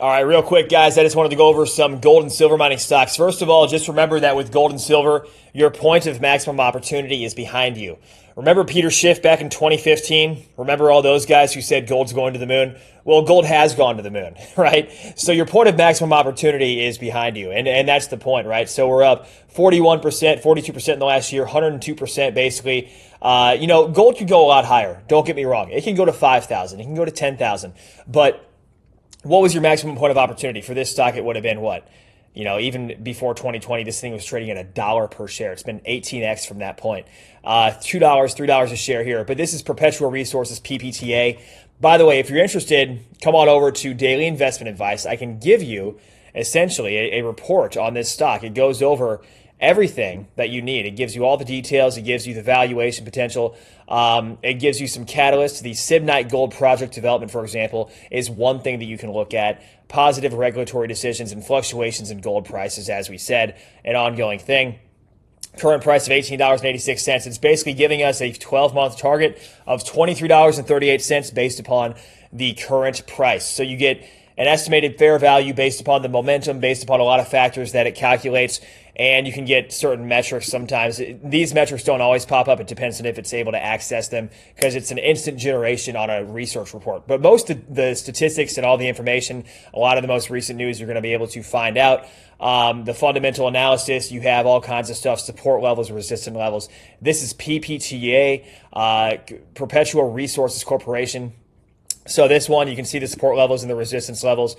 All right, real quick, guys, I just wanted to go over some gold and silver mining stocks. First of all, just remember that with gold and silver, your point of maximum opportunity is behind you. Remember Peter Schiff back in 2015? Remember all those guys who said gold's going to the moon? Well, gold has gone to the moon, right? So your point of maximum opportunity is behind you, and that's the point, right? So we're up 41%, 42% in the last year, 102% basically. Gold could go a lot higher. Don't get me wrong. It can go to 5,000. It can go to 10,000. But what was your maximum point of opportunity? For this stock, it would have been what? Even before 2020, this thing was trading at $1 per share. It's been 18x from that point. $2, $3 a share here. But this is Perpetua Resources, PPTA. By the way, if you're interested, come on over to Daily Investment Advice. I can give you essentially a report on this stock. It goes over everything that you need. It gives you all the details. It gives you the valuation potential. It gives you some catalysts. The Sibnite Gold project development, for example, is one thing that you can look at. Positive regulatory decisions and fluctuations in gold prices, as we said, an ongoing thing. Current price of $18.86. It's basically giving us a 12-month target of $23.38 based upon the current price. So you get an estimated fair value based upon the momentum, based upon a lot of factors that it calculates, and you can get certain metrics sometimes. These metrics don't always pop up. It depends on if it's able to access them because it's an instant generation on a research report. But most of the statistics and all the information, a lot of the most recent news, you're going to be able to find out. The fundamental analysis, you have all kinds of stuff, support levels, resistance levels. This is PPTA, Perpetua Resources Corporation. So this one, you can see the support levels and the resistance levels.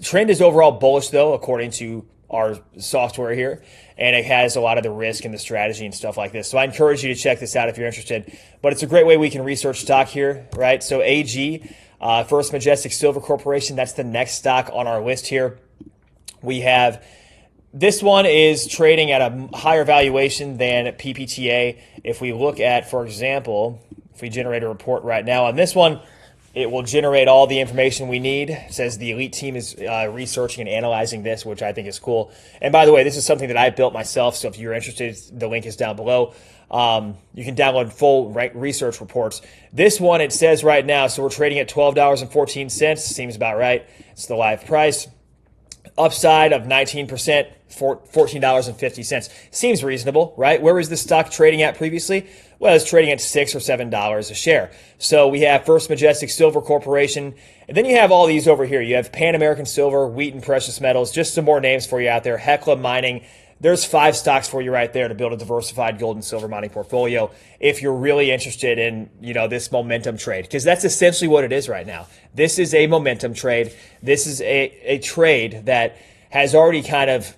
Trend is overall bullish, though, according to our software here, and it has a lot of the risk and the strategy and stuff like this. So I encourage you to check this out if you're interested. But it's a great way we can research stock here, right? So AG, First Majestic Silver Corporation, that's the next stock on our list here. We have this one is trading at a higher valuation than PPTA. If we look at, for example, if we generate a report right now on this one, it will generate all the information we need. It says the elite team is researching and analyzing this, which I think is cool. And by the way, this is something that I built myself, so if you're interested, the link is down below. You can download full research reports. This one, it says right now, so we're trading at $12.14. Seems about right. It's the live price. Upside of 19%, $14.50. Seems reasonable, right? Where was this stock trading at previously? Well, it's trading at $6 or $7 a share. So we have First Majestic Silver Corporation, and then you have all these over here. You have Pan American Silver, Wheaton Precious Metals, just some more names for you out there. Hecla Mining. There's 5 stocks for you right there to build a diversified gold and silver mining portfolio if you're really interested in, this momentum trade, because that's essentially what it is right now. This is a momentum trade. This is a trade that has already kind of,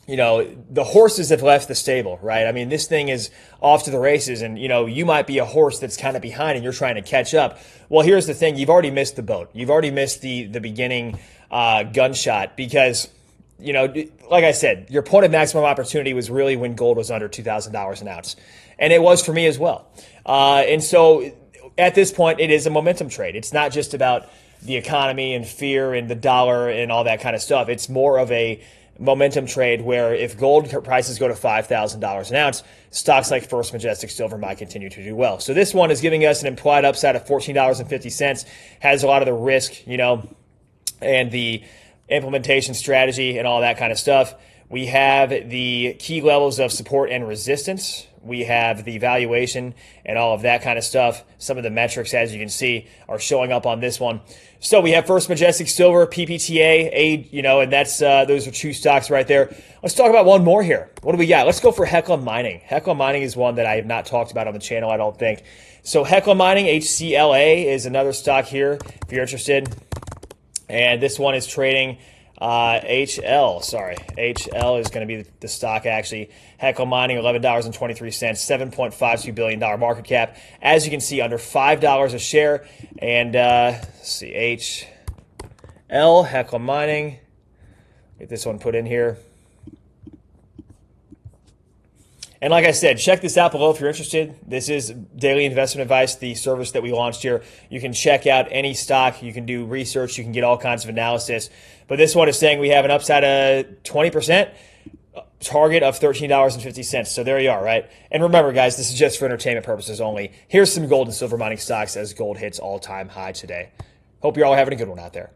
the horses have left the stable, right? I mean, this thing is off to the races, and, you might be a horse that's kind of behind and you're trying to catch up. Well, here's the thing. You've already missed the boat. You've already missed the beginning gunshot because, like I said, your point of maximum opportunity was really when gold was under $2,000 an ounce. And it was for me as well. And so at this point, it is a momentum trade. It's not just about the economy and fear and the dollar and all that kind of stuff. It's more of a momentum trade where if gold prices go to $5,000 an ounce, stocks like First Majestic Silver might continue to do well. So this one is giving us an implied upside of $14.50, has a lot of the risk, and the implementation strategy and all that kind of stuff. We have the key levels of support and resistance. We have the valuation and all of that kind of stuff. Some of the metrics, as you can see, are showing up on this one. So we have First Majestic Silver, PPTA, and that's those are 2 stocks right there. Let's talk about one more here. What do we got? Let's go for Hecla Mining. Hecla Mining is one that I have not talked about on the channel, I don't think. So Hecla Mining, HCLA, is another stock here if you're interested. And this one is trading HL is going to be the stock actually. Hecla Mining, $11.23, $7.52 billion market cap. As you can see, under $5 a share. And let's see, HL, Hecla Mining. Get this one put in here. And like I said, check this out below if you're interested. This is Daily Investment Advice, the service that we launched here. You can check out any stock. You can do research. You can get all kinds of analysis. But this one is saying we have an upside of 20%, target of $13.50. So there you are, right? And remember, guys, this is just for entertainment purposes only. Here's some gold and silver mining stocks as gold hits all-time high today. Hope you're all having a good one out there.